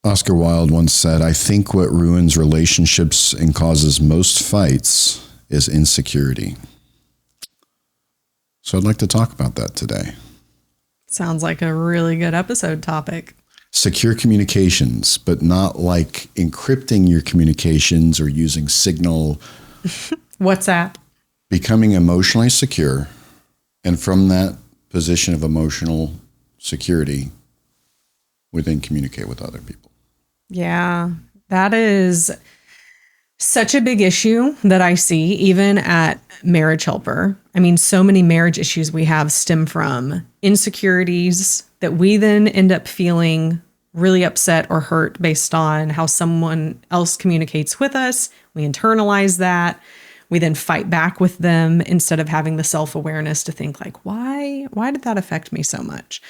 Oscar Wilde once said, I think what ruins relationships and causes most fights is insecurity. So I'd like to talk about that today. Sounds like a really good episode topic. Secure communications, but not like encrypting your communications or using Signal. WhatsApp. Becoming emotionally secure. And from that position of emotional security, we then communicate with other people. Yeah, that is such a big issue that I see even at Marriage Helper. I mean, so many marriage issues we have stem from insecurities that we then end up feeling really upset or hurt based on how someone else communicates with us. We internalize that. We then fight back with them instead of having the self-awareness to think like, why did that affect me so much?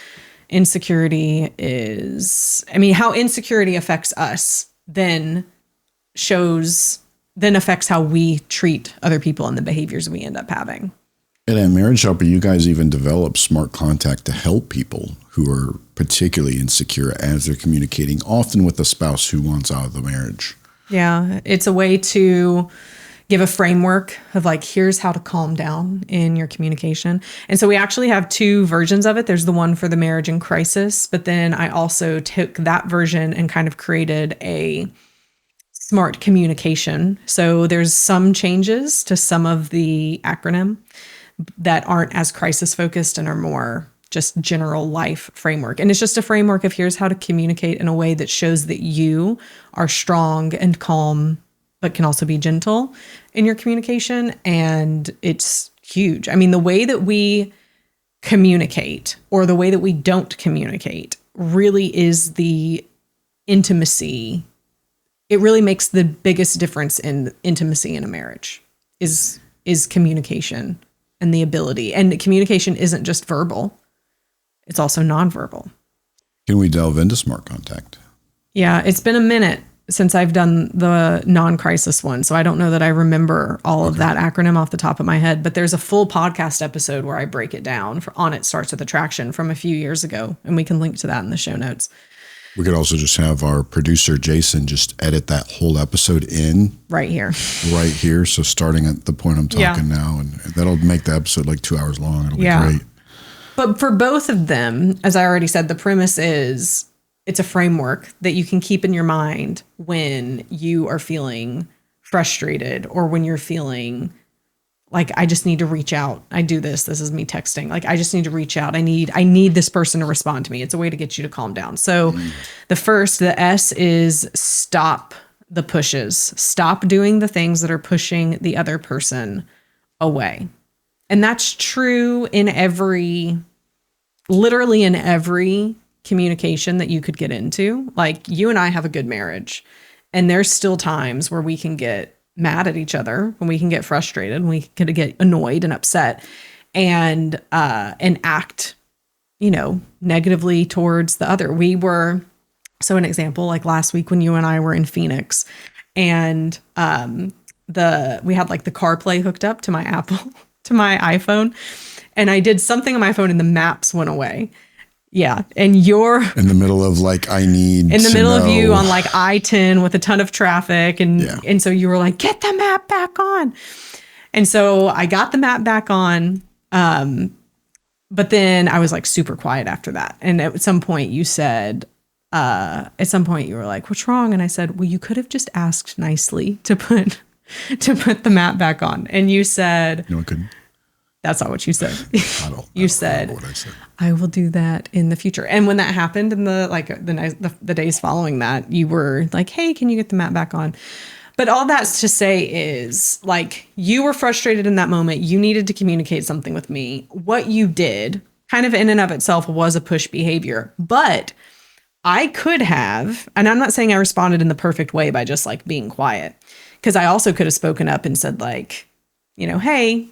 Insecurity is, how insecurity affects us then affects how we treat other people and the behaviors we end up having. And at Marriage Helper, you guys even develop smart contact to help people who are particularly insecure as they're communicating, often with a spouse who wants out of the marriage. Yeah, it's a way to give a framework of like, here's how to calm down in your communication. And so we actually have two versions of it. There's the one for the marriage in crisis, but then I also took that version and kind of created a smart communication. So there's some changes to some of the acronym that aren't as crisis focused and are more just general life framework. And it's just a framework of here's how to communicate in a way that shows that you are strong and calm, but can also be gentle in your communication. And it's huge. The way that we communicate or the way that we don't communicate really is the intimacy. It really makes the biggest difference in intimacy in a marriage is communication and the ability. And communication isn't just verbal. It's also nonverbal. Can we delve into smart contact? Yeah, it's been a minute since I've done the non-crisis one. So I don't know that I remember all of that acronym off the top of my head, but there's a full podcast episode where I break it down on It Starts With Attraction from a few years ago. And we can link to that in the show notes. We could also just have our producer, Jason, just edit that whole episode in. Right here. So starting at the point I'm talking now, and that'll make the episode like 2 hours long. It'll be great. But for both of them, as I already said, the premise is it's a framework that you can keep in your mind when you are feeling frustrated or when you're feeling like, I just need to reach out. I do this. This is me texting. Like, I just need to reach out. I need this person to respond to me. It's a way to get you to calm down. So the S is stop the pushes. Stop doing the things that are pushing the other person away. And that's true in literally in every communication that you could get into. Like, you and I have a good marriage, and there's still times where we can get mad at each other, when we can get frustrated, when we can get annoyed and upset and act, negatively towards the other. So an example, like last week when you and I were in Phoenix, and we had like the CarPlay hooked up to my to my iPhone, and I did something on my phone and the maps went away. Yeah. And you're in the middle of like, of you on like I-10 with a ton of traffic. And so you were like, get the map back on. And so I got the map back on. But then I was like super quiet after that. And at some point you were like, what's wrong? And I said, well, you could have just asked nicely to put the map back on. And you said, no, I couldn't. That's not what you said. You said, what I said, I will do that in the future. And when that happened in the days following that, you were like, hey, can you get the map back on? But all that's to say is, like, you were frustrated in that moment. You needed to communicate something with me. What you did kind of in and of itself was a push behavior. But I could have, and I'm not saying I responded in the perfect way by just like being quiet, because I also could have spoken up and said like, hey,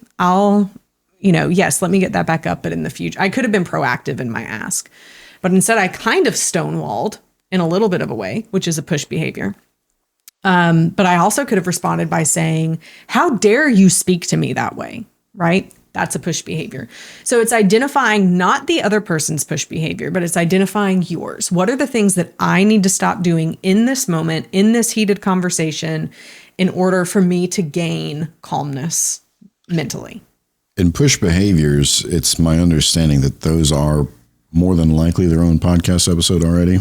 yes, let me get that back up. But in the future, I could have been proactive in my ask. But instead, I kind of stonewalled in a little bit of a way, which is a push behavior. But I also could have responded by saying, how dare you speak to me that way, right? That's a push behavior. So it's identifying not the other person's push behavior, but it's identifying yours. What are the things that I need to stop doing in this moment, in this heated conversation, in order for me to gain calmness mentally? In push behaviors, it's my understanding that those are more than likely their own podcast episode already.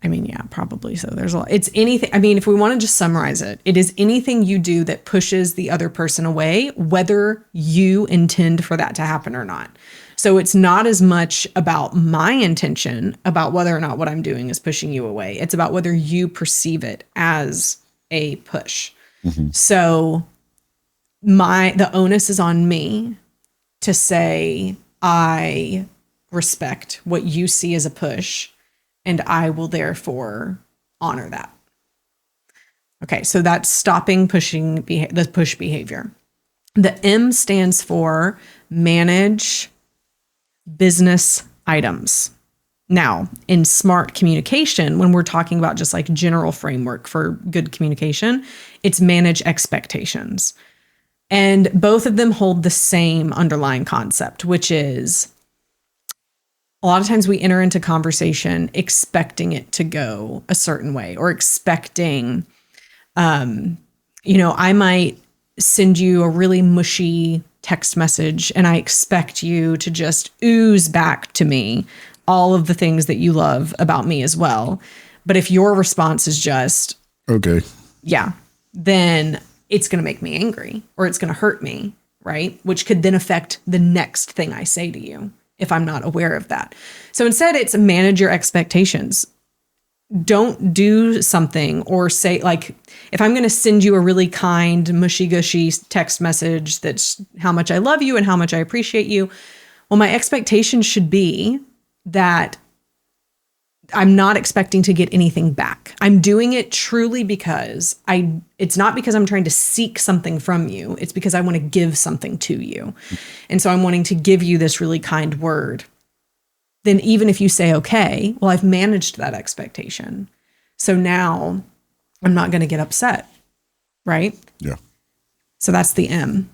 I mean, yeah, probably so. There's a lot. It's anything. I mean, if we want to just summarize it, it is anything you do that pushes the other person away, whether you intend for that to happen or not. So it's not as much about my intention about whether or not what I'm doing is pushing you away. It's about whether you perceive it as a push. Mm-hmm. So the onus is on me to say, I respect what you see as a push, and I will therefore honor that. Okay, so that's stopping the push behavior. The M stands for manage business items. Now, in smart communication, when we're talking about just like general framework for good communication, it's manage expectations. And both of them hold the same underlying concept, which is a lot of times we enter into conversation expecting it to go a certain way, or expecting, I might send you a really mushy text message and I expect you to just ooze back to me all of the things that you love about me as well. But if your response is just, okay, yeah, then it's going to make me angry, or it's going to hurt me, right? Which could then affect the next thing I say to you if I'm not aware of that. So instead, it's manage your expectations. Don't do something or say, like, if I'm going to send you a really kind, mushy-gushy text message that's how much I love you and how much I appreciate you, well, my expectation should be that I'm not expecting to get anything back. I'm doing it truly because it's not because I'm trying to seek something from you. It's because I want to give something to you. And so I'm wanting to give you this really kind word. Then even if you say, okay, well, I've managed that expectation. So now I'm not going to get upset. Right? Yeah. So that's the M.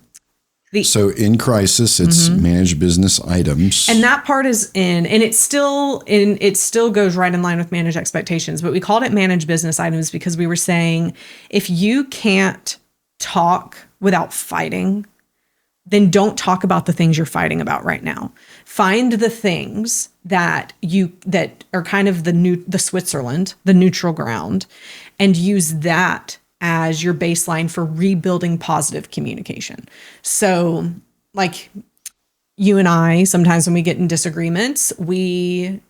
So in crisis, it's manage business items. And that part is and it still goes right in line with manage expectations, but we called it manage business items because we were saying, if you can't talk without fighting, then don't talk about the things you're fighting about right now. Find the things that are kind of the Switzerland, the neutral ground, and use that as your baseline for rebuilding positive communication. So like you and I, sometimes when we get in disagreements, we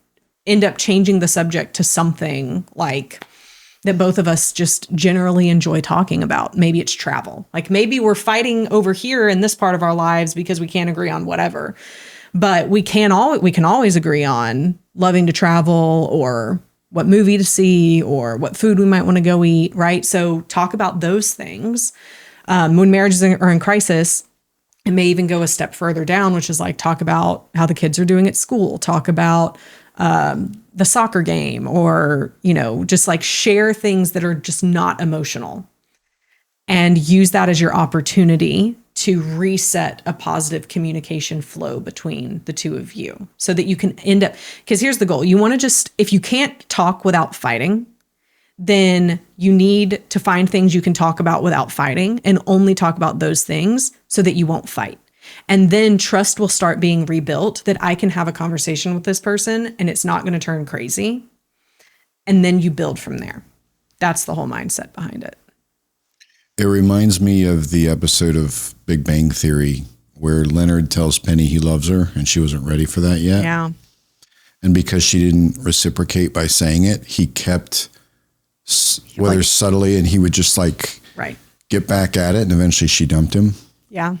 end up changing the subject to something like that both of us just generally enjoy talking about. Maybe it's travel. Like maybe we're fighting over here in this part of our lives because we can't agree on whatever, but we can always agree on loving to travel, or what movie to see, or what food we might want to go eat, right? So talk about those things. When marriages are in crisis, it may even go a step further down, which is like talk about how the kids are doing at school, talk about the soccer game, or, just like share things that are just not emotional, and use that as your opportunity to reset a positive communication flow between the two of you, so that you can end up, because here's the goal. You want to just, if you can't talk without fighting, then you need to find things you can talk about without fighting, and only talk about those things so that you won't fight. And then trust will start being rebuilt, that I can have a conversation with this person and it's not going to turn crazy. And then you build from there. That's the whole mindset behind it. It reminds me of the episode of Big Bang Theory where Leonard tells Penny he loves her and she wasn't ready for that yet. Yeah. And because she didn't reciprocate by saying it, he kept, whether subtly, and he would just get back at it. And eventually she dumped him. Yeah.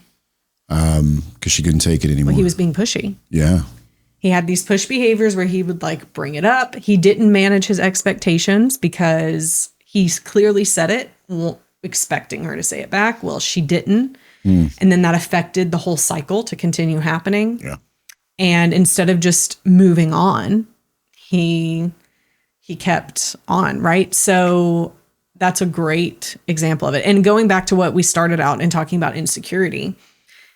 Because she couldn't take it anymore. Well, he was being pushy. Yeah. He had these push behaviors where he would bring it up. He didn't manage his expectations because he clearly said it, expecting her to say it back. Well, she didn't. And then that affected the whole cycle to continue happening. Yeah. And instead of just moving on, he kept on, right? So that's a great example of it. And going back to what we started out in talking about insecurity,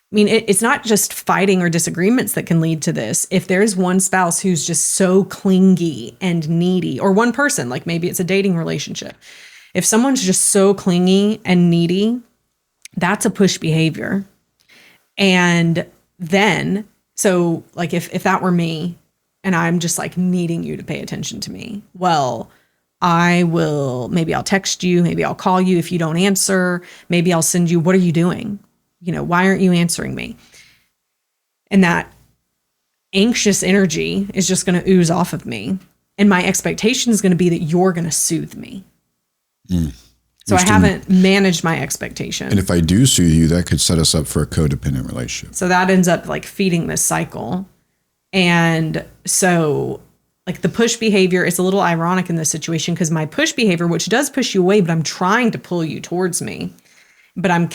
I mean, it's not just fighting or disagreements that can lead to this. If there's one spouse who's just so clingy and needy, or one person, like maybe it's a dating relationship, if someone's just so clingy and needy, that's a push behavior. And then, so like if that were me and I'm just like needing you to pay attention to me, well, maybe I'll text you, maybe I'll call you if you don't answer, maybe I'll send you, what are you doing? Why aren't you answering me? And that anxious energy is just going to ooze off of me. And my expectation is going to be that you're going to soothe me. So I haven't managed my expectation. And if I do soothe you, that could set us up for a codependent relationship. So that ends up like feeding this cycle. And so like the push behavior is a little ironic in this situation because my push behavior, which does push you away, but I'm trying to pull you towards me, but I'm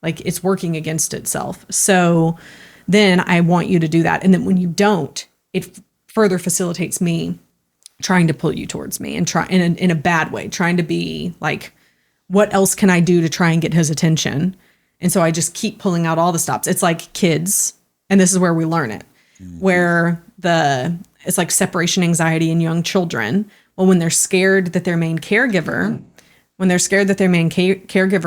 like it's working against itself. So then I want you to do that. And then when you don't, it further facilitates me trying to pull you towards me and try in a bad way, trying to be like, what else can I do to try and get his attention? And so I just keep pulling out all the stops. It's like kids, and this is where we learn it, where it's like separation anxiety in young children. Well, when they're scared that their main caregiver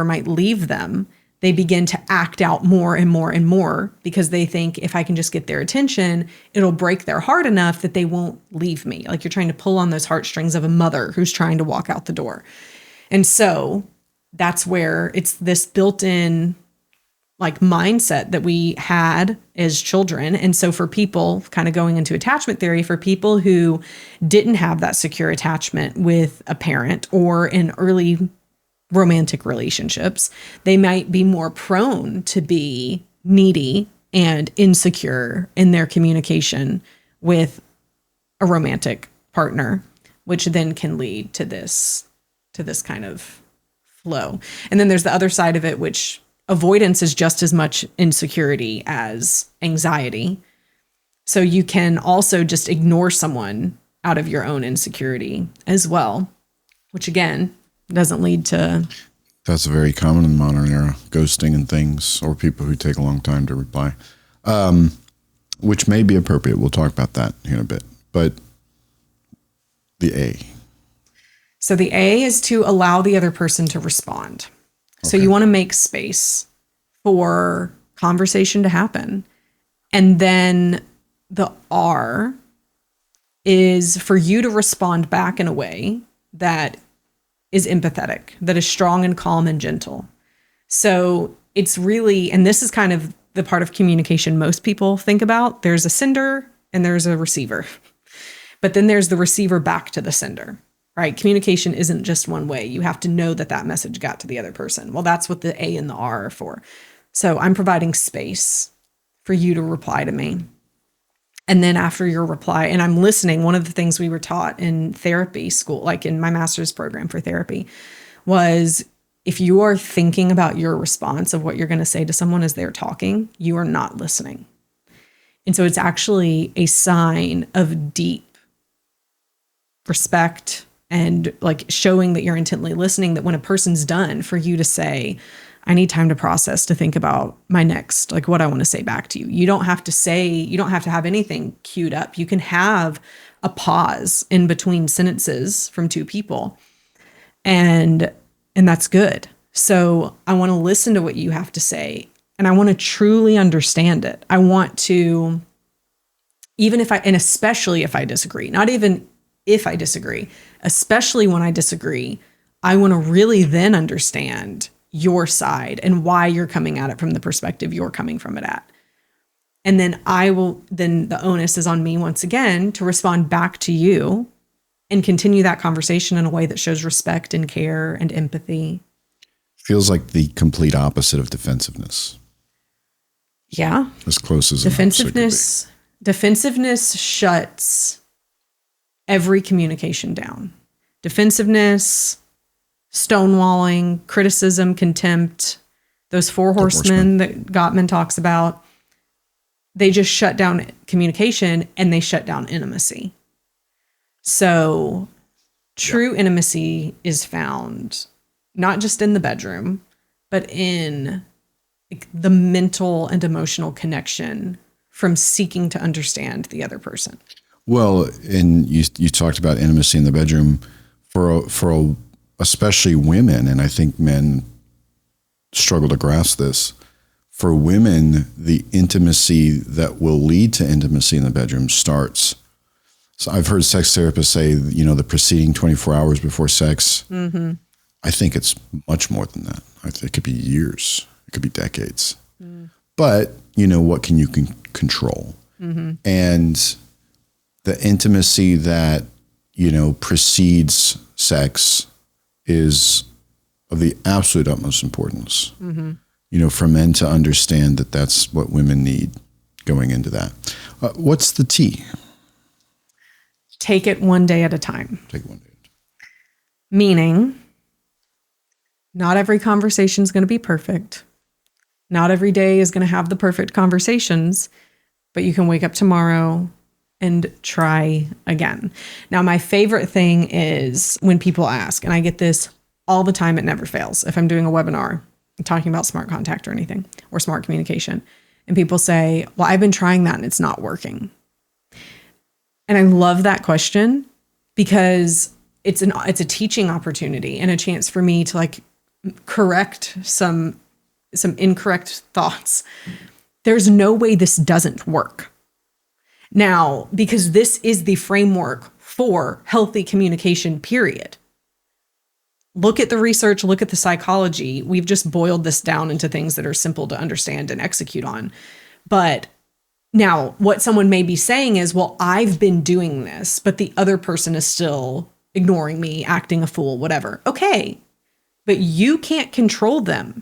might leave them, they begin to act out more and more and more because they think if I can just get their attention, it'll break their heart enough that they won't leave me. Like you're trying to pull on those heartstrings of a mother who's trying to walk out the door. And so that's where it's this built-in like mindset that we had as children. And so for people kind of going into attachment theory, for people who didn't have that secure attachment with a parent or in early romantic relationships, they might be more prone to be needy and insecure in their communication with a romantic partner, which then can lead to this kind of flow. And then there's the other side of it, which avoidance is just as much insecurity as anxiety. So you can also just ignore someone out of your own insecurity as well, which again, doesn't lead to... That's very common in the modern era, ghosting and things, or people who take a long time to reply, which may be appropriate. We'll talk about that here in a bit. But the A. So the A is to allow the other person to respond. Okay. So you want to make space for conversation to happen. And then the R is for you to respond back in a way that is empathetic, that is strong and calm and gentle. So it's really, and this is kind of the part of communication most people think about. There's a sender and there's a receiver, but then there's the receiver back to the sender, right? Communication isn't just one way. You have to know that that message got to the other person. Well, that's what the A and the R are for. So I'm providing space for you to reply to me. And then after your reply, and I'm listening, one of the things we were taught in therapy school, like in my master's program for therapy, was if you are thinking about your response of what you're going to say to someone as they're talking, you are not listening. And so it's actually a sign of deep respect and like showing that you're intently listening, that when a person's done, for you to say, I need time to process, to think about my next, like what I want to say back to you. You don't have to have anything queued up. You can have a pause in between sentences from two people. And that's good. So I want to listen to what you have to say, and I want to truly understand it. I want to, and especially if I disagree, not even if I disagree, especially when I disagree, I want to really then understand your side and why you're coming at it from the perspective you're coming from it at. And then then the onus is on me once again to respond back to you and continue that conversation in a way that shows respect and care and empathy. Feels like the complete opposite of defensiveness. Yeah. As close as defensiveness shuts every communication down. Defensiveness, stonewalling, criticism, contempt, those four horsemen that Gottman talks about, they just shut down communication and they shut down intimacy. So true intimacy is found not just in the bedroom, but in like the mental and emotional connection from seeking to understand the other person. Well, and you talked about intimacy in the bedroom especially women, and I think men struggle to grasp this. For women, the intimacy that will lead to intimacy in the bedroom starts. So I've heard sex therapists say, the preceding 24 hours before sex. Mm-hmm. I think it's much more than that. I think it could be years. It could be decades. Mm. But, what can you control? Mm-hmm. And the intimacy that, precedes sex is of the absolute utmost importance. Mm-hmm. For men to understand that that's what women need going into that. What's the T? Take it one day at a time. Take it one day at a time. Meaning, not every conversation is going to be perfect. Not every day is going to have the perfect conversations, but you can wake up tomorrow and try again. Now, my favorite thing is when people ask, and I get this all the time, it never fails. If I'm doing a webinar, talking about smart contact or anything, or smart communication, and people say, well, I've been trying that and it's not working. And I love that question because it's a teaching opportunity and a chance for me to correct some incorrect thoughts. There's no way this doesn't work. Now, because this is the framework for healthy communication, period. Look at the research, look at the psychology. We've just boiled this down into things that are simple to understand and execute on. But now what someone may be saying is, well, I've been doing this, but the other person is still ignoring me, acting a fool, whatever. Okay, but you can't control them.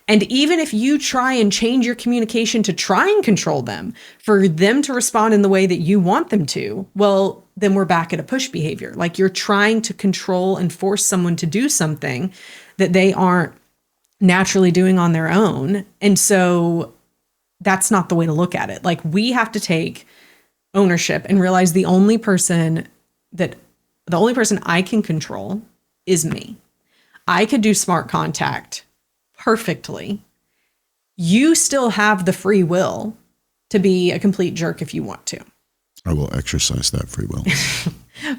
And even if you try and change your communication to try and control them, for them to respond in the way that you want them to, well, then we're back at a push behavior. Like you're trying to control and force someone to do something that they aren't naturally doing on their own. And so that's not the way to look at it. Like we have to take ownership and realize the only person I can control is me. I could do smart contact perfectly. You still have the free will to be a complete jerk if you want to. I will exercise that free will.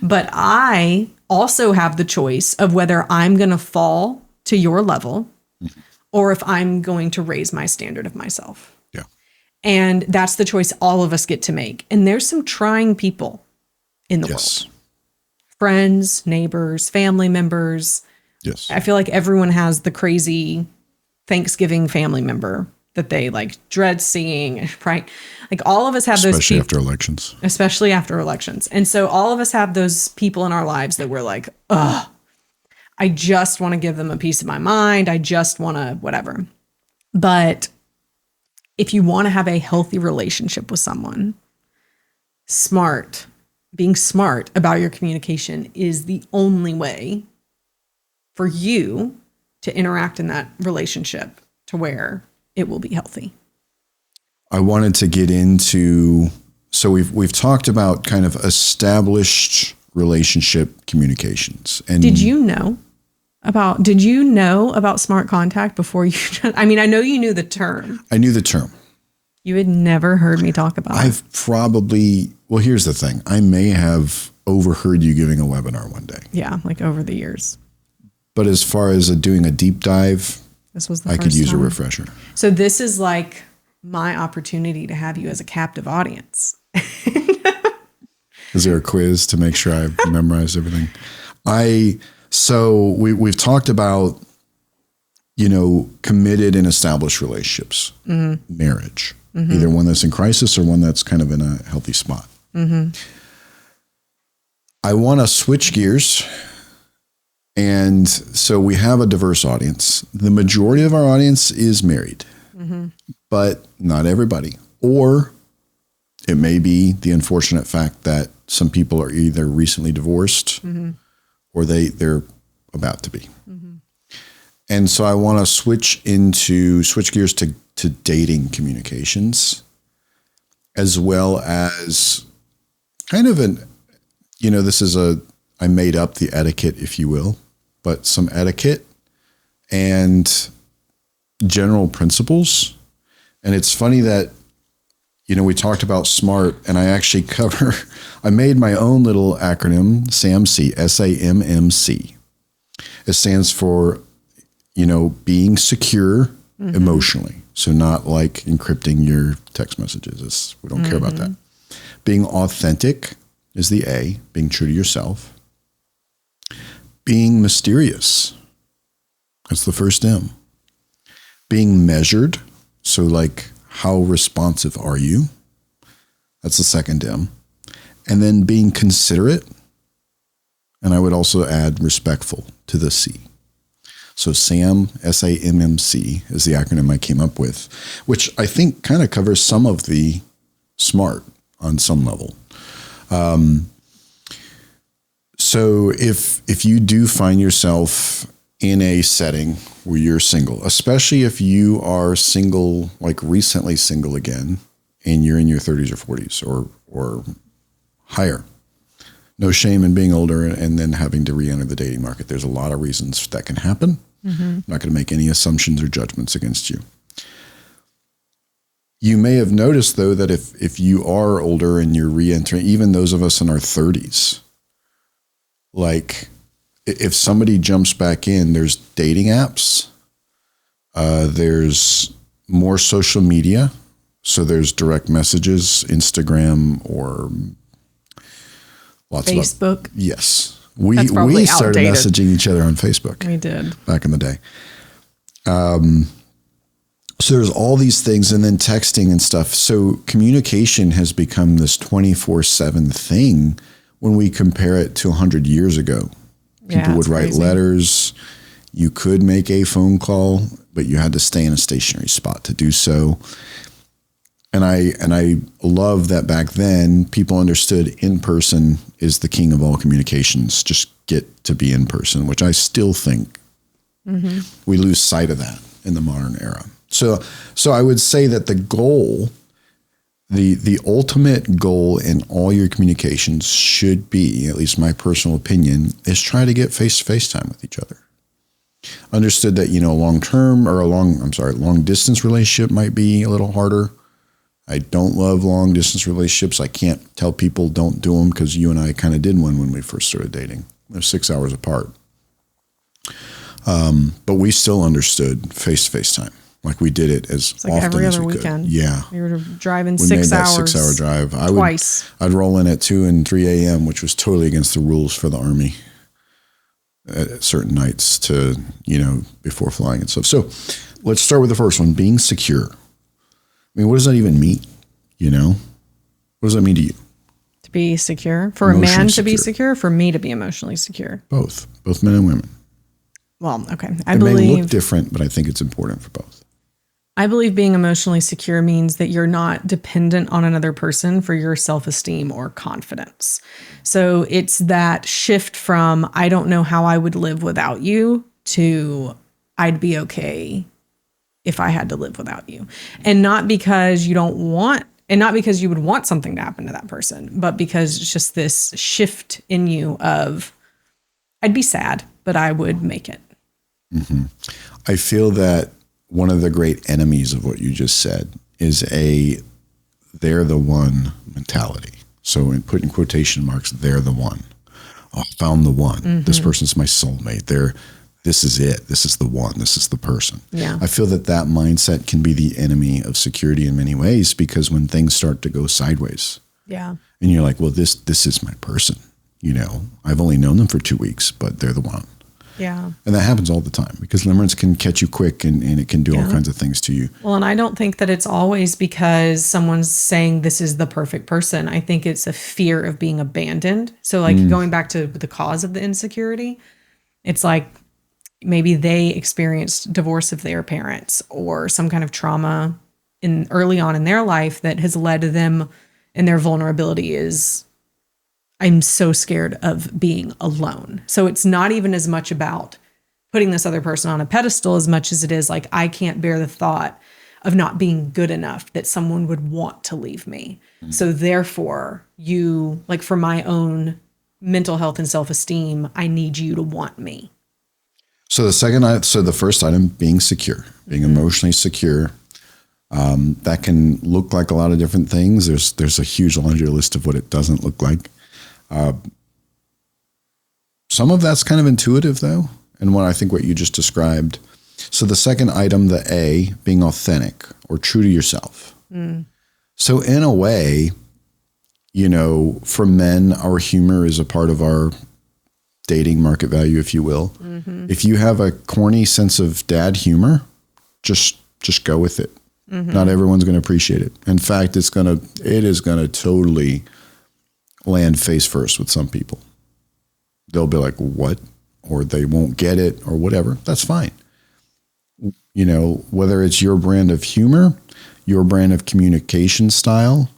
But I also have the choice of whether I'm going to fall to your level or if I'm going to raise my standard of myself. Yeah. And that's the choice all of us get to make. And there's some trying people in the world. Friends, neighbors, family members. Yes. I feel like everyone has the crazy Thanksgiving family member that they dread seeing, right? Like all of us have those people. Especially after elections. And so all of us have those people in our lives that we're like, ugh, I just want to give them a piece of my mind. I just want to whatever. But if you want to have a healthy relationship with someone, being smart about your communication is the only way for you to interact in that relationship to where it will be healthy. I wanted to get into, so we've talked about kind of established relationship communications. And did you know about smart contact before you, I mean, I know you knew the term. I knew the term. You had never heard me talk about it. Well, here's the thing. I may have overheard you giving a webinar one day. Yeah, over the years. But as far as doing a deep dive, this was the I first could use time. A refresher. So this is my opportunity to have you as a captive audience. Is there a quiz to make sure I've memorized everything? So we've talked about, committed and established relationships, marriage, either one that's in crisis or one that's kind of in a healthy spot. Mm-hmm. I want to switch gears. And so we have a diverse audience. The majority of our audience is married, but not everybody. Or it may be the unfortunate fact that some people are either recently divorced or they're about to be. And so I want to switch gears to dating communications, as well as kind of I made up the etiquette, if you will, but some etiquette and general principles. And it's funny that, we talked about SMART, and I actually I made my own little acronym, SAMC, SAMMC. It stands for, being secure emotionally. So not like encrypting your text messages. We don't care about that. Being authentic is the A, being true to yourself. Being mysterious, that's the first M. Being measured, so like how responsive are you? That's the second M. And then being considerate, and I would also add respectful to the C. So SAM, SAMMC is the acronym I came up with, which I think kind of covers some of the SMART on some level. So if you do find yourself in a setting where you're single, especially if you are single, like recently single again, and you're in your 30s or 40s or higher, no shame in being older and then having to re-enter the dating market. There's a lot of reasons that can happen. I'm not going to make any assumptions or judgments against you. You may have noticed, though, that if you are older and you're re-entering, even those of us in our 30s, like if somebody jumps back in, there's dating apps, there's more social media. So there's direct messages, Instagram, or lots Facebook. of yes. We started outdated. messaging each other on Facebook. We did back in the day. So there's all these things, and then texting and stuff. So communication has become this 24/7 thing when we compare it to 100 years ago. People would write letters. You could make a phone call, but you had to stay in a stationary spot to do so. And I love that back then people understood in person is the king of all communications. Just get to be in person, which I still think we lose sight of that in the modern era. So I would say that the goal, the ultimate goal in all your communications should be, at least my personal opinion, is try to get face-to-face time with each other. Understood that, long distance relationship might be a little harder. I don't love long distance relationships. I can't tell people don't do them because you and I kind of did one when we first started dating. They're 6 hours apart. But we still understood face-to-face time. Like we did it as often every as other we weekend. could. Yeah. We were driving We 6 made that hours. 6 hour drive. Twice. I'd roll in at 2 and 3 a.m., which was totally against the rules for the Army at certain nights to, before flying and stuff. So let's start with the first one, being secure. I mean, what does that even mean? What does that mean to you? To be secure? For a man to be secure? For me to be emotionally secure? Both men and women. Well, okay. It may look different, but I think it's important for both. I believe being emotionally secure means that you're not dependent on another person for your self-esteem or confidence. So it's that shift from, I don't know how I would live without you, to I'd be okay if I had to live without you. And not because you don't want, and not because you would want something to happen to that person, but because it's just this shift in you of, I'd be sad, but I would make it. Mm-hmm. I feel that one of the great enemies of what you just said is they're the one mentality. So in putting quotation marks, they're the one. Oh, I found the one. Mm-hmm. This person's my soulmate. This is it. This is the one. This is the person. Yeah. I feel that mindset can be the enemy of security in many ways, because when things start to go sideways, yeah, and you're like, well, this is my person. I've only known them for 2 weeks, but they're the one. Yeah. And that happens all the time, because limerence can catch you quick and it can do all kinds of things to you. Well, and I don't think that it's always because someone's saying this is the perfect person. I think it's a fear of being abandoned. So going back to the cause of the insecurity, it's like maybe they experienced divorce of their parents or some kind of trauma early on in their life that has led to them, and their vulnerability is, I'm so scared of being alone. So it's not even as much about putting this other person on a pedestal as much as it is like, I can't bear the thought of not being good enough that someone would want to leave me. Mm-hmm. So therefore for my own mental health and self-esteem, I need you to want me. So the first item, being secure, being emotionally secure. That can look like a lot of different things. There's a huge laundry list of what it doesn't look like. Some of that's kind of intuitive though. And what you just described. So the second item, the A, being authentic or true to yourself. So in a way, for men, our humor is a part of our dating market value, if you will. If you have a corny sense of dad humor, just go with it. Not everyone's going to appreciate it. In fact, it is going to totally land face first with some people. They'll be like, what? Or they won't get it or whatever. That's fine. Whether it's your brand of humor, your brand of communication style,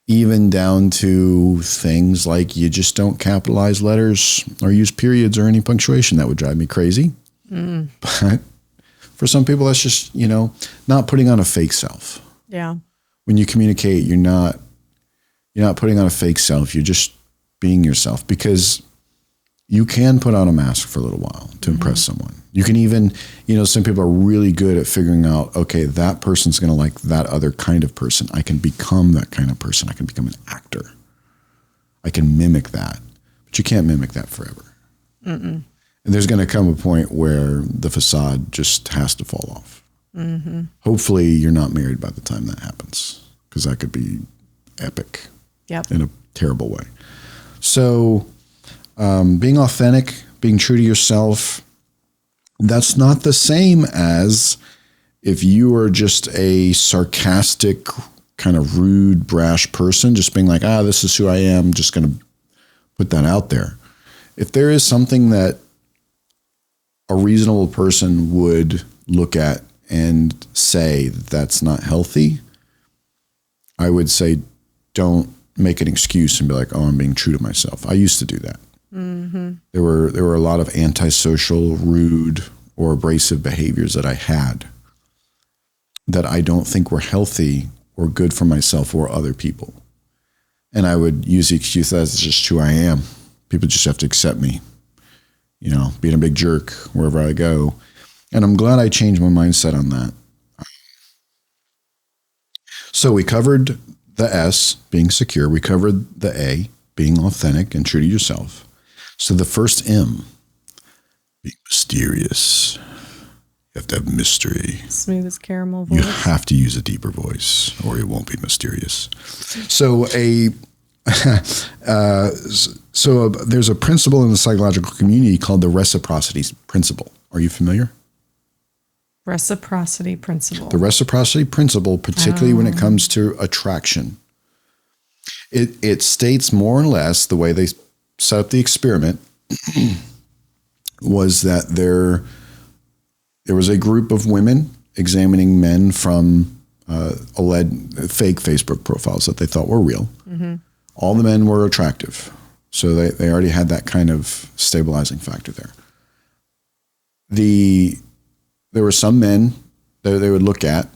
even down to things like you just don't capitalize letters or use periods or any punctuation. That would drive me crazy. But for some people, that's just, not putting on a fake self. Yeah. When you communicate, you're not putting on a fake self. You're just being yourself, because you can put on a mask for a little while to impress someone. You can even, some people are really good at figuring out, okay, that person's going to like that other kind of person. I can become that kind of person. I can become an actor. I can mimic that, but you can't mimic that forever. And there's going to come a point where the facade just has to fall off. Hopefully you're not married by the time that happens, because that could be epic in a terrible way. So being authentic, being true to yourself, that's not the same as if you are just a sarcastic, kind of rude, brash person, just being like, this is who I am, just going to put that out there. If there is something that a reasonable person would look at and say that's not healthy, I would say don't make an excuse and be like, I'm being true to myself. I used to do that. There were a lot of antisocial, rude, or abrasive behaviors that I had that I don't think were healthy or good for myself or other people. And I would use the excuse that it's just who I am. People just have to accept me, being a big jerk wherever I go. And I'm glad I changed my mindset on that. So we covered the S, being secure. We covered the A, being authentic and true to yourself. So the first M, being mysterious. You have to have mystery. Smooth as caramel voice. You have to use a deeper voice or it won't be mysterious. So there's a principle in the psychological community called the reciprocity principle. Are you familiar? Reciprocity principle. The reciprocity principle, particularly when it comes to attraction. It states more or less, the way they set up the experiment was that there was a group of women examining men from alleged fake Facebook profiles that they thought were real. All the men were attractive. So they already had that kind of stabilizing factor there. There were some men that they would look at,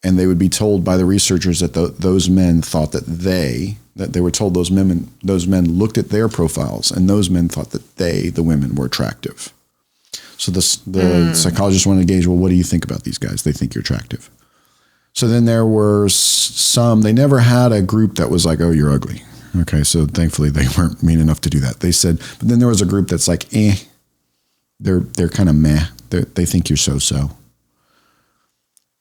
and they would be told by the researchers that those men thought that they were told those men looked at their profiles, and those men thought that the women, were attractive. So the psychologists wanted to gauge, well, what do you think about these guys? They think you're attractive. So then there were some, they never had a group that was like, oh, you're ugly. Okay, so thankfully they weren't mean enough to do that. They said, but then there was a group that's like, they're kind of meh. They think you're so-so.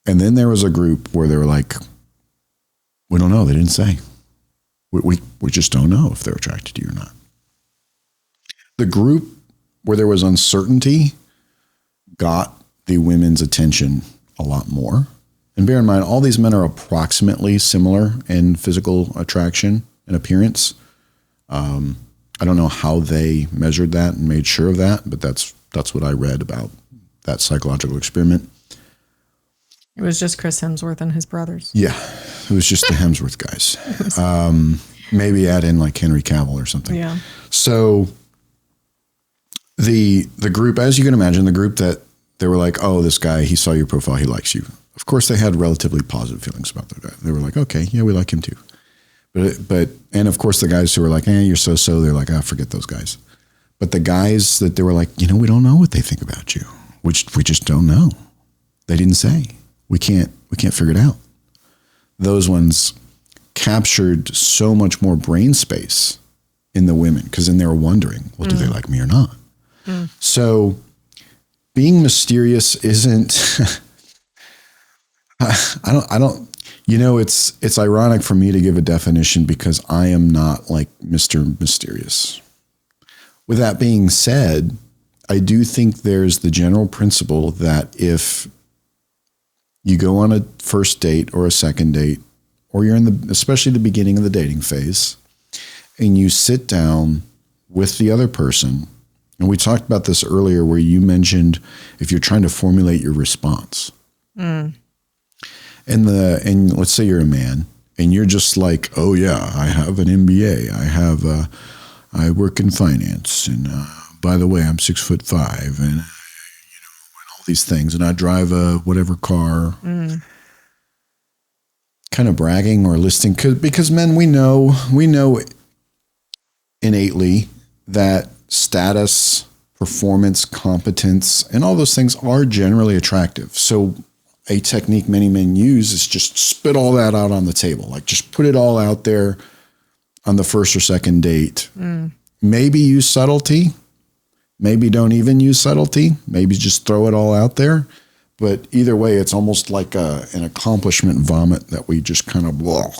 And then there was a group where they were like, we don't know. They didn't say. We just don't know if they're attracted to you or not. The group where there was uncertainty got the women's attention a lot more. And bear in mind, all these men are approximately similar in physical attraction and appearance. I don't know how they measured that and made sure of that, but that's what I read about that psychological experiment. It was just Chris Hemsworth and his brothers. Yeah, it was just the Hemsworth guys. Maybe add in like Henry Cavill or something. Yeah. So the group, as you can imagine, the group that they were like, oh, this guy, he saw your profile, he likes you. Of course, they had relatively positive feelings about that guy. They were like, okay, yeah, we like him too. But and of course, the guys who were like, you're so-so, they're like, forget those guys. But the guys that they were like, we don't know what they think about you. Which we just don't know. They didn't say. We can't figure it out. Those ones captured so much more brain space in the women, because then they were wondering, well, do they like me or not? So being mysterious isn't, I don't, it's ironic for me to give a definition because I am not like Mr. Mysterious. With that being said, I do think there's the general principle that if you go on a first date or a second date, or you're especially the beginning of the dating phase, and you sit down with the other person, and we talked about this earlier where you mentioned if you're trying to formulate your response. And let's say you're a man and you're just like, oh yeah, I have an MBA. I work in finance. And by the way, I'm 6'5", and all these things. And I drive a whatever car. Kind of bragging or listing, because men, we know innately that status, performance, competence, and all those things are generally attractive. So a technique many men use is just spit all that out on the table. Like just put it all out there on the first or second date. Maybe use subtlety. Maybe don't even use subtlety. Maybe just throw it all out there. But either way, it's almost like an accomplishment vomit that we just kind of blah.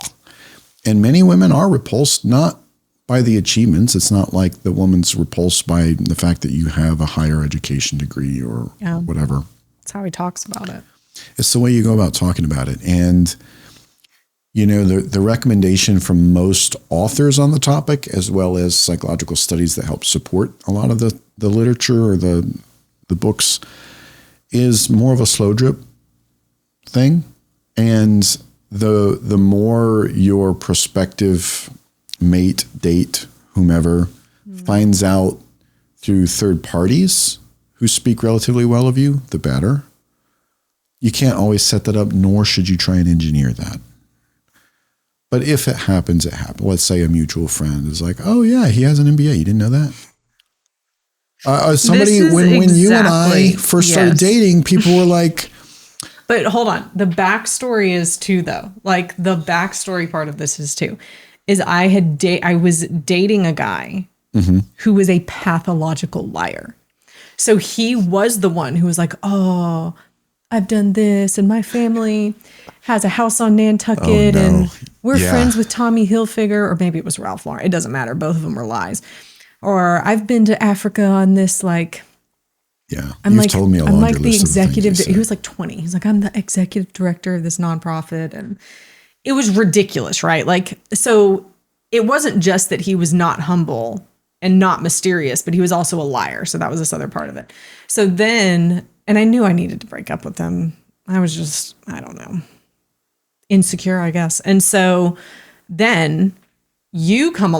And many women are repulsed, not by the achievements. It's not like the woman's repulsed by the fact that you have a higher education degree or whatever. That's how he talks about it. It's the way you go about talking about it. And, the recommendation from most authors on the topic, as well as psychological studies that help support a lot of the literature or the books, is more of a slow drip thing. And the more your prospective mate, date, whomever finds out through third parties who speak relatively well of you, the better. You can't always set that up, nor should you try and engineer that. But if it happens, it happens. Let's say a mutual friend is like, oh yeah, he has an MBA. You didn't know that? When you and I first started dating, people were like, but hold on. The backstory is too, though. Like the backstory part of this is too, is I was dating a guy who was a pathological liar. So he was the one who was like, oh, I've done this and my family has a house on Nantucket and we're friends with Tommy Hilfiger, or maybe it was Ralph Lauren. It doesn't matter. Both of them were lies. Or I've been to Africa on this, like, you've told me a I'm laundry like the list of the executive. things you He was like 20. He's like, I'm the executive director of this nonprofit. And it was ridiculous, right? Like, so it wasn't just that he was not humble and not mysterious, but he was also a liar. So that was this other part of it. So then, and I knew I needed to break up with him. I was just, I don't know, insecure, I guess. And so then you come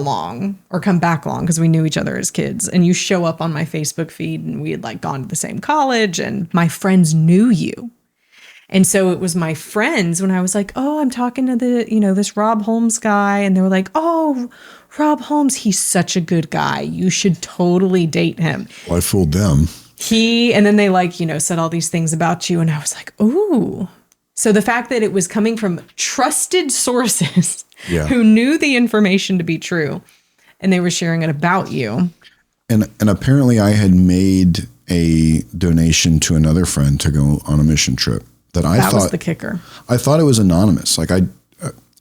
back along because we knew each other as kids, and you show up on my Facebook feed, and we had like gone to the same college and my friends knew you. And so it was my friends when I was like, oh, I'm talking to this Rob Holmes guy. And they were like, oh, Rob Holmes, he's such a good guy. You should totally date him. Well, I fooled them. And then they said all these things about you. And I was like, ooh. So the fact that it was coming from trusted sources who knew the information to be true, and they were sharing it about you. And apparently I had made a donation to another friend to go on a mission trip that thought was the kicker. I thought it was anonymous. Like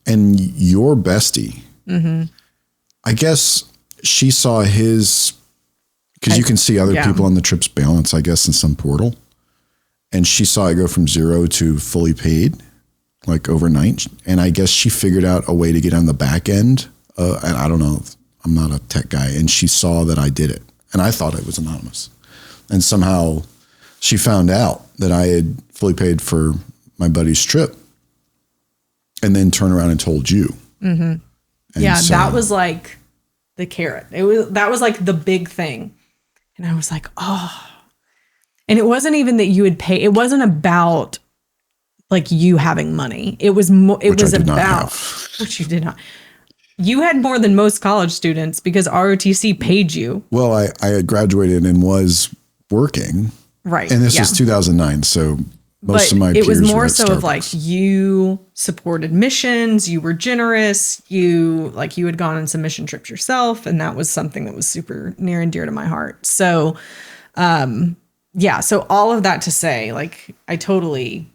and your bestie, I guess she saw his, because you can see other people on the trip's balance, I guess, in some portal. And she saw it go from 0 to fully paid, like overnight. And I guess she figured out a way to get on the back end. And I don't know, I'm not a tech guy. And she saw that I did it. And I thought it was anonymous. And somehow she found out that I had fully paid for my buddy's trip, and then turned around and told you. And so, that was like the carrot. That was like the big thing. And I was like, oh. And it wasn't even that you would pay. It wasn't about like you having money. It was more. It was about which you did not. You had more than most college students because ROTC paid you. Well, I had graduated and was working. Right. And this was 2009. So most of my peers it was were more at so of like Starbucks. you supported missions, you were generous, you had gone on some mission trips yourself, and that was something that was super near and dear to my heart. So so all of that to say, like, I totally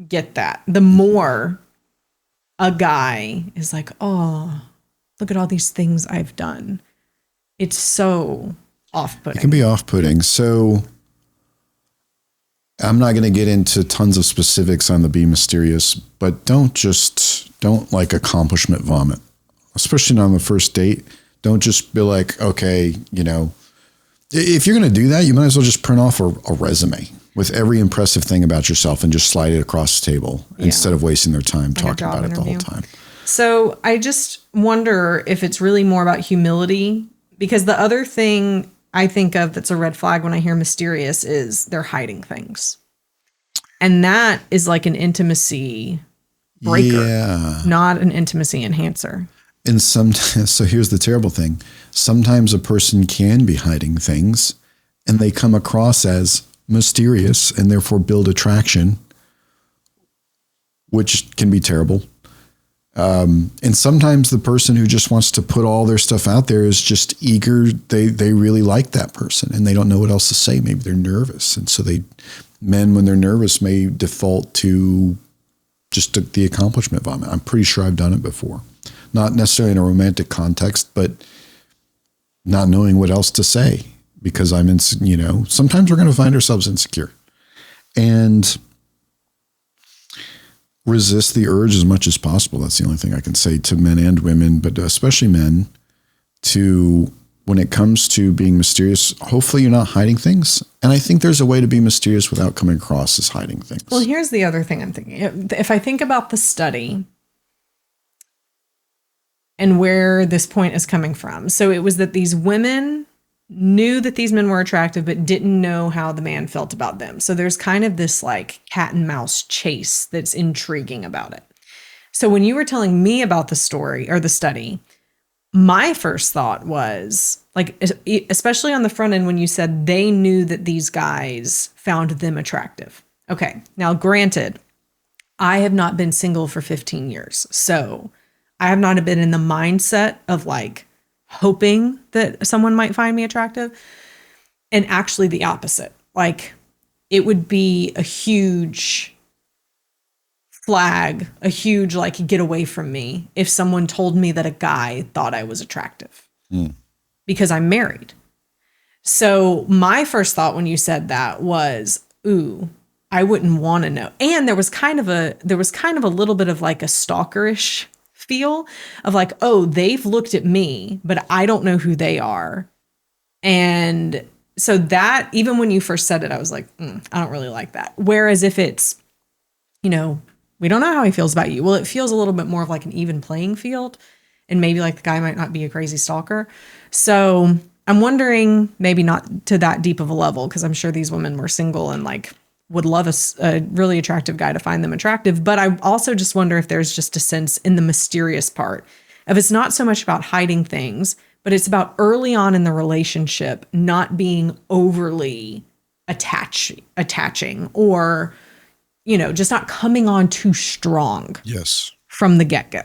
get that. The more a guy is like, oh, look at all these things I've done, it's so off-putting. It can be off-putting. So I'm not going to get into tons of specifics on the be mysterious, but don't like accomplishment vomit, especially not on the first date. Don't just be like, okay, if you're going to do that, you might as well just print off a resume with every impressive thing about yourself and just slide it across the table instead of wasting their time talking about it the whole time. So I just wonder if it's really more about humility, because the other thing I think of that's a red flag when I hear mysterious is they're hiding things. And that is like an intimacy breaker, not an intimacy enhancer. And so here's the terrible thing. Sometimes a person can be hiding things and they come across as mysterious and therefore build attraction, which can be terrible. And sometimes the person who just wants to put all their stuff out there is just eager. They really like that person and they don't know what else to say. Maybe they're nervous. And so men, when they're nervous, may default to just the accomplishment vomit. I'm pretty sure I've done it before. Not necessarily in a romantic context, but not knowing what else to say because sometimes we're going to find ourselves insecure. And resist the urge as much as possible. That's the only thing I can say to men and women, but especially men, to when it comes to being mysterious, hopefully you're not hiding things. And I think there's a way to be mysterious without coming across as hiding things. Well, here's the other thing I'm thinking. If I think about the study and where this point is coming from. So it was that these women knew that these men were attractive, but didn't know how the man felt about them. So there's kind of this like cat and mouse chase that's intriguing about it. So when you were telling me about the story or the study, my first thought was like, especially on the front end, when you said they knew that these guys found them attractive. Okay. Now, granted, I have not been single for 15 years. So I have not been in the mindset of like, hoping that someone might find me attractive. And actually the opposite. Like it would be a huge flag, a huge like get away from me if someone told me that a guy thought I was attractive because I'm married. So my first thought when you said that was, ooh, I wouldn't want to know. And there was kind of a little bit of like a stalkerish feel of like, oh, they've looked at me, but I don't know who they are. And so that, even when you first said it, I was like, I don't really like that. Whereas if it's, we don't know how he feels about you. Well, it feels a little bit more of like an even playing field. And maybe like the guy might not be a crazy stalker. So I'm wondering, maybe not to that deep of a level, because I'm sure these women were single and like would love a really attractive guy to find them attractive. But I also just wonder if there's just a sense in the mysterious part of it's not so much about hiding things, but it's about early on in the relationship not being overly attaching or, just not coming on too strong. Yes. From the get-go.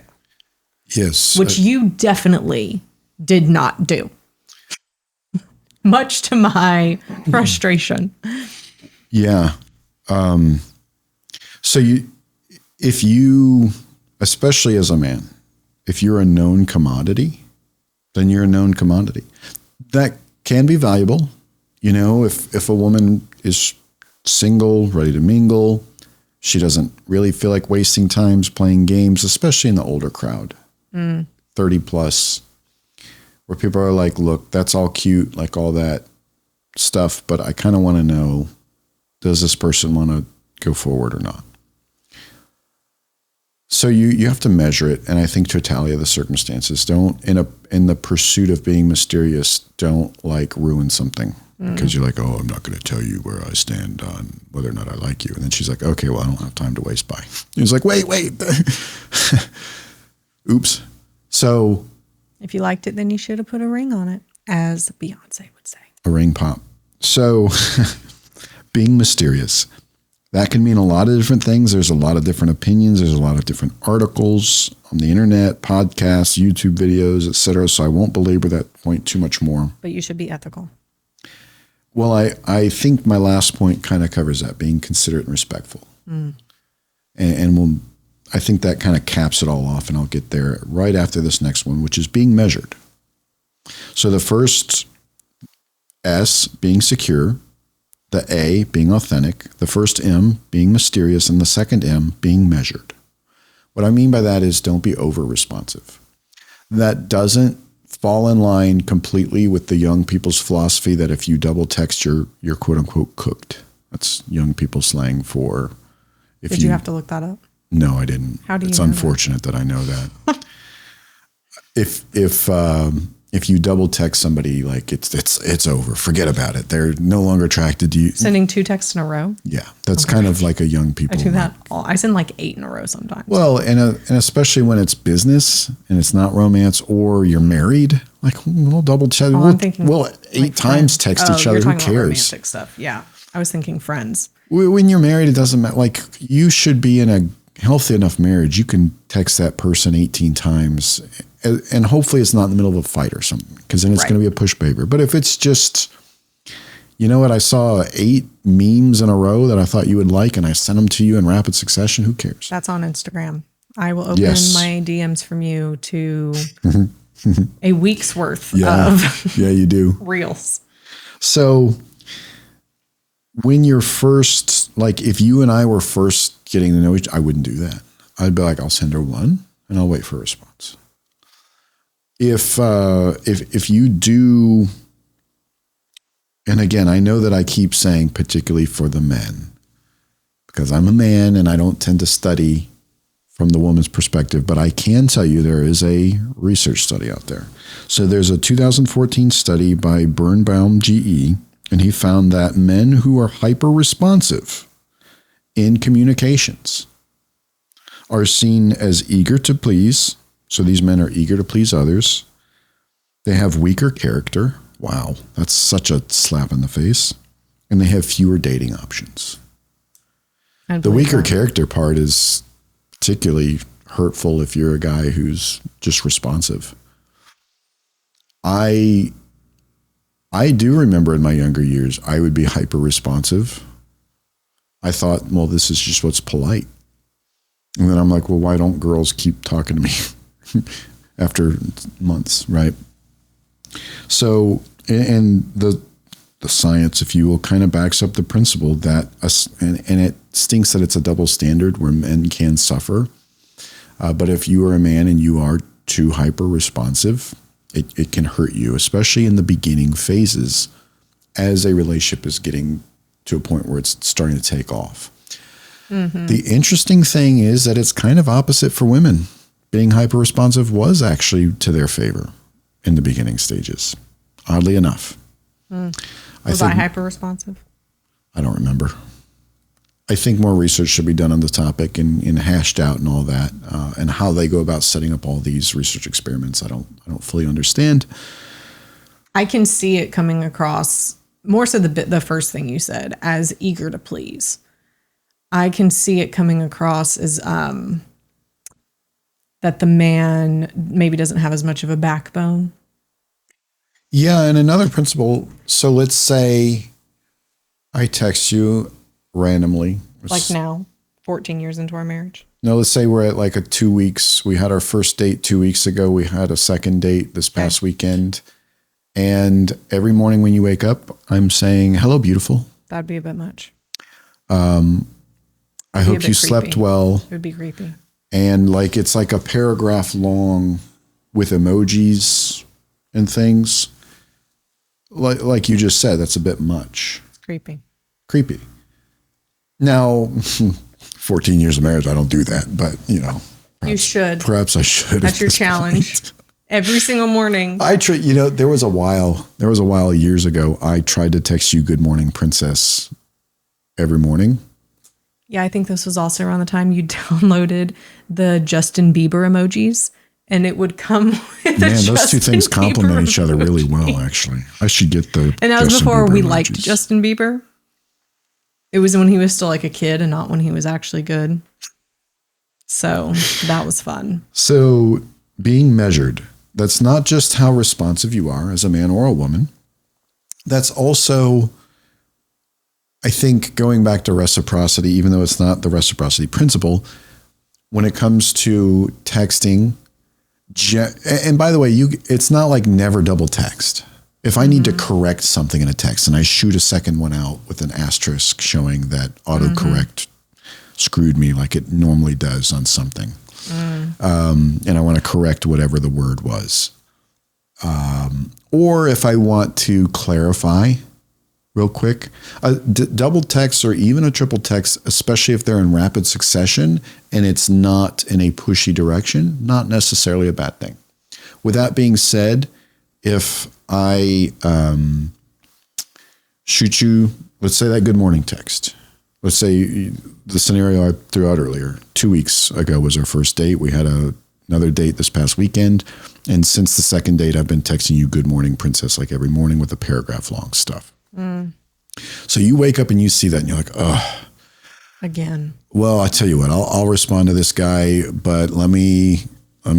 Yes. Which you definitely did not do. Much to my frustration. Yeah. So if you, especially as a man, if you're a known commodity, then you're a known commodity. That can be valuable. If a woman is single, ready to mingle, she doesn't really feel like wasting times playing games, especially in the older crowd, 30 plus, where people are like, look, that's all cute, like all that stuff, but I kind of want to know, does this person want to go forward or not? So you have to measure it, and I think totality of the circumstances. Don't in the pursuit of being mysterious, don't like ruin something because you're like, oh, I'm not going to tell you where I stand on whether or not I like you. And then she's like, okay, well, I don't have time to waste by. He's like, wait. Oops. So If you liked it, then you should have put a ring on it, as Beyonce would say. A ring pop. So being mysterious, that can mean a lot of different things. There's a lot of different opinions. There's a lot of different articles on the internet, podcasts, YouTube videos, etc. So I won't belabor that point too much more. But you should be ethical. Well, I think my last point kind of covers that, being considerate and respectful. And I think that kind of caps it all off, and I'll get there right after this next one, which is being measured. So the first S, being secure, the A, being authentic, the first M, being mysterious, and the second M, being measured. What I mean by that is don't be over-responsive. That doesn't fall in line completely with the young people's philosophy that if you double text, you're quote-unquote cooked. That's young people slang for... Did you have to look that up? No, I didn't. How do you It's know unfortunate that I know that. If you double text somebody, like it's over. Forget about it. They're no longer attracted to you. Sending 2 texts in a row? Yeah, that's kind of like a young people. I do that. I send like 8 in a row sometimes. Well, and especially when it's business and it's not romance, or you're married, like we'll double check. We'll 8 times text each other. Who cares? Romantic stuff. Yeah, I was thinking friends. When you're married, it doesn't matter. Like you should be in a healthy enough marriage. You can text that person 18 times, and hopefully it's not in the middle of a fight or something, because then it's going to be a push paper. But if it's just, you know what, I saw 8 memes in a row that I thought you would like, and I sent them to you in rapid succession, who cares? That's on Instagram. I will open my DMs from you to a week's worth of you do reels. So when you're first, like if you and I were first getting to know each other, I wouldn't do that. I'd be like, I'll send her one and I'll wait for a response. If you do, and again, I know that I keep saying particularly for the men, because I'm a man and I don't tend to study from the woman's perspective, but I can tell you there is a research study out there. So there's a 2014 study by Birnbaum GE, and he found that men who are hyper responsive in communications are seen as eager to please. So these men are eager to please others. They have weaker character. Wow, that's such a slap in the face. And they have fewer dating options. The weaker character part is particularly hurtful if you're a guy who's just responsive. I do remember in my younger years, I would be hyper responsive. I thought, well, this is just what's polite. And then I'm like, well, why don't girls keep talking to me after months, right? So, and the science, if you will, kind of backs up the principle that, and it stinks that it's a double standard where men can suffer. But if you are a man and you are too hyper responsive, it can hurt you, especially in the beginning phases as a relationship is getting to a point where it's starting to take off. Mm-hmm. The interesting thing is that it's kind of opposite for women. Being hyper responsive was actually to their favor in the beginning stages, oddly enough. Was I hyper responsive? I don't remember. I think more research should be done on the topic and hashed out and all that, and how they go about setting up all these research experiments. I don't fully understand. I can see it coming across more so the first thing you said as eager to please. I can see it coming across as that the man maybe doesn't have as much of a backbone. Yeah, and another principle. So let's say I text you randomly. Like now, 14 years into our marriage. No, let's say we're at like a 2 weeks. We had our first date 2 weeks ago. We had a second date this past weekend. And every morning when you wake up, I'm saying, hello, beautiful. That'd be a bit much. I hope you slept well. It would be creepy. And like, it's like a paragraph long with emojis and things. Like you just said, that's a bit much. It's creepy. Creepy. Now, 14 years of marriage, I don't do that, but you know. You should. Perhaps I should. That's your challenge. Point. Every single morning. There was a while years ago, I tried to text you good morning, princess, every morning. Yeah, I think this was also around the time you downloaded the Justin Bieber emojis. and it would come with a Man, those two Justin things complement Bieber each other really emoji. well, actually. I should get the And that was Justin before Bieber we emojis. liked Justin Bieber. It was when he was still like a kid and not when he was actually good. So that was fun. So being measured, that's not just how responsive you are as a man or a woman. That's also, I think, going back to reciprocity, even though it's not the reciprocity principle, when it comes to texting, and by the way, it's not like never double text. If I need to correct something in a text and I shoot a second one out with an asterisk showing that autocorrect screwed me like it normally does on something, and I want to correct whatever the word was, or if I want to clarify real quick, double text or even a triple text, especially if they're in rapid succession and it's not in a pushy direction, not necessarily a bad thing. With that being said, if I shoot you, let's say that good morning text. Let's say the scenario I threw out earlier, 2 weeks ago was our first date. We had another date this past weekend. And since the second date, I've been texting you good morning, princess, like every morning with a paragraph long stuff. So you wake up and you see that and you're like, oh, Again. well, I tell you what, I'll respond to this guy, but let me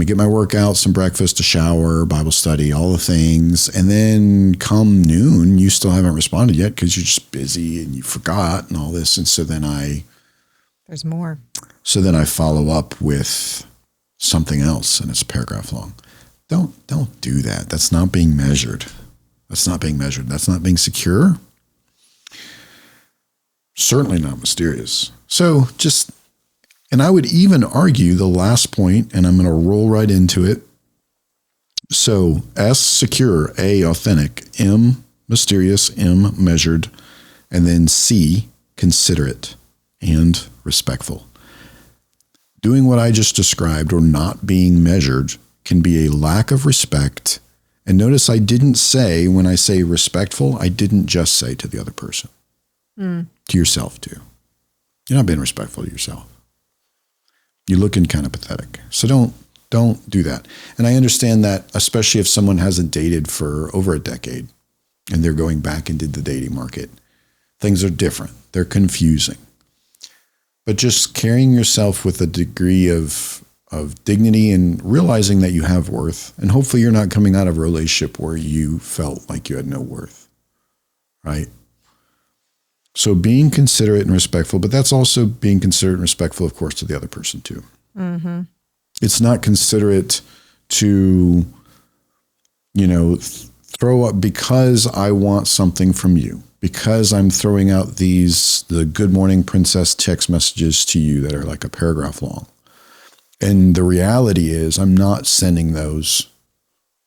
get my workout, some breakfast, a shower, Bible study, all the things. And then come noon, you still haven't responded yet because you're just busy and you forgot and all this. And so then There's more. So then I follow up with something else and it's a paragraph long. Don't do that. That's not being measured. That's not being measured. That's not being secure. Certainly not mysterious. So and I would even argue the last point, and I'm going to roll right into it. So S, secure, A, authentic, M, mysterious, M, measured, and then C, considerate and respectful. Doing what I just described or not being measured can be a lack of respect. And notice I didn't say, when I say respectful, I didn't just say to the other person, to yourself too. You're not being respectful to yourself. You're looking kind of pathetic. So don't do that. And I understand that, especially if someone hasn't dated for over a decade and they're going back into the dating market, things are different. They're confusing. But just carrying yourself with a degree of dignity and realizing that you have worth. And hopefully you're not coming out of a relationship where you felt like you had no worth, right? So being considerate and respectful, but that's also being considerate and respectful, of course, to the other person too. Mm-hmm. It's not considerate to, throw up because I want something from you, because I'm throwing out the good morning princess text messages to you that are like a paragraph long. And the reality is I'm not sending those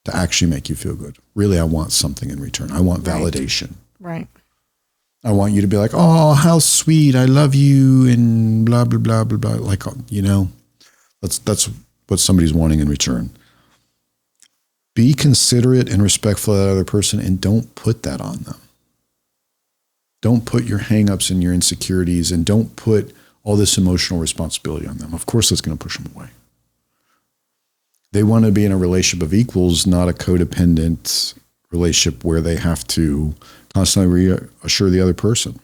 to actually make you feel good. Really, I want something in return. I want validation. Right. I want you to be like, oh, how sweet. I love you and blah, blah, blah, blah, blah. Like, that's what somebody's wanting in return. Be considerate and respectful of that other person and don't put that on them. Don't put your hangups and your insecurities and don't put all this emotional responsibility on them. Of course, that's going to push them away. They want to be in a relationship of equals, not a codependent relationship where they have to constantly reassure the other person.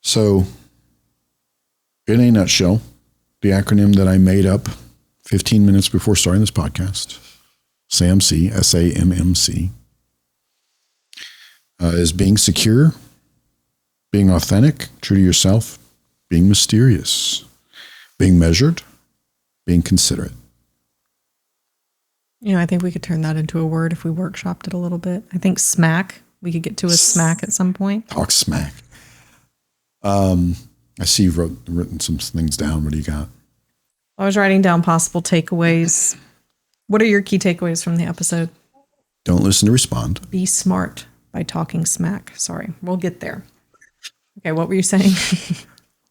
So, in a nutshell, the acronym that I made up 15 minutes before starting this podcast, SAMC, SAMMC, is being secure, being authentic, true to yourself, being mysterious, being measured, being considerate. I think we could turn that into a word if we workshopped it a little bit. I think smack. We could get to a smack at some point. Talk smack. I see you've written some things down. What do you got? I was writing down possible takeaways. What are your key takeaways from the episode? Don't listen to respond. Be smart by talking smack. Sorry, we'll get there. Okay, what were you saying?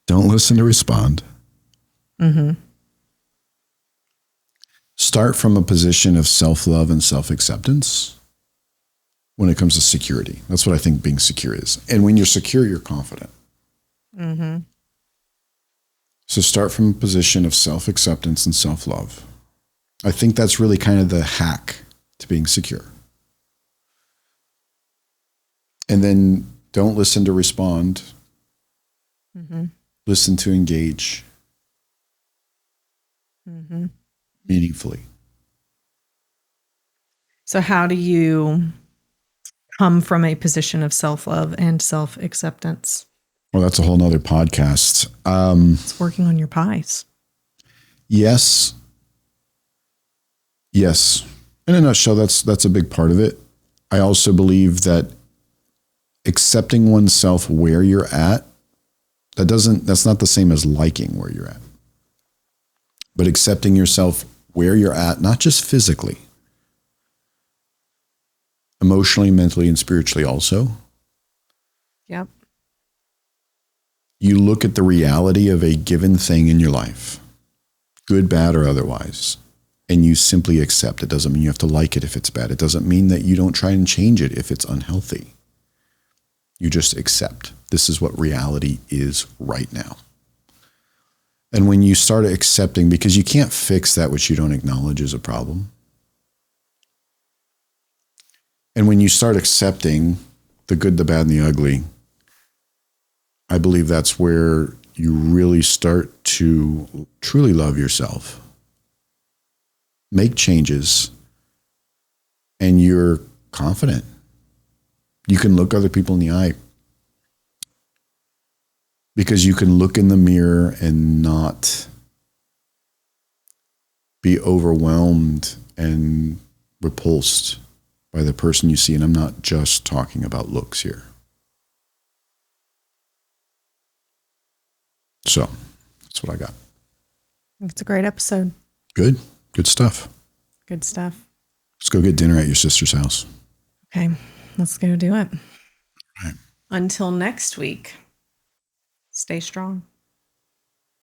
Don't listen to respond. Mm-hmm. Start from a position of self-love and self-acceptance when it comes to security. That's what I think being secure is. And when you're secure, you're confident. Mm-hmm. So start from a position of self-acceptance and self-love. I think that's really kind of the hack to being secure. And then don't listen to respond. Mm-hmm. Listen to engage. Mm-hmm. Meaningfully. So how do you come from a position of self-love and self-acceptance? Well, that's a whole nother podcast. It's working on your pies. Yes. Yes. In a nutshell, that's a big part of it. I also believe that accepting oneself where you're at, that's not the same as liking where you're at. But accepting yourself where you're at, not just physically, emotionally, mentally, and spiritually also. Yep. You look at the reality of a given thing in your life, good, bad, or otherwise, and you simply accept. It doesn't mean you have to like it if it's bad. It doesn't mean that you don't try and change it if it's unhealthy. You just accept. This is what reality is right now. And when you start accepting, because you can't fix that which you don't acknowledge is a problem. And when you start accepting the good, the bad, and the ugly, I believe that's where you really start to truly love yourself, make changes, and you're confident. You can look other people in the eye because you can look in the mirror and not be overwhelmed and repulsed by the person you see. And I'm not just talking about looks here. So that's what I got. It's a great episode. Good stuff. Good stuff. Let's go get dinner at your sister's house. Okay, let's go do it. All right. Until next week, stay strong.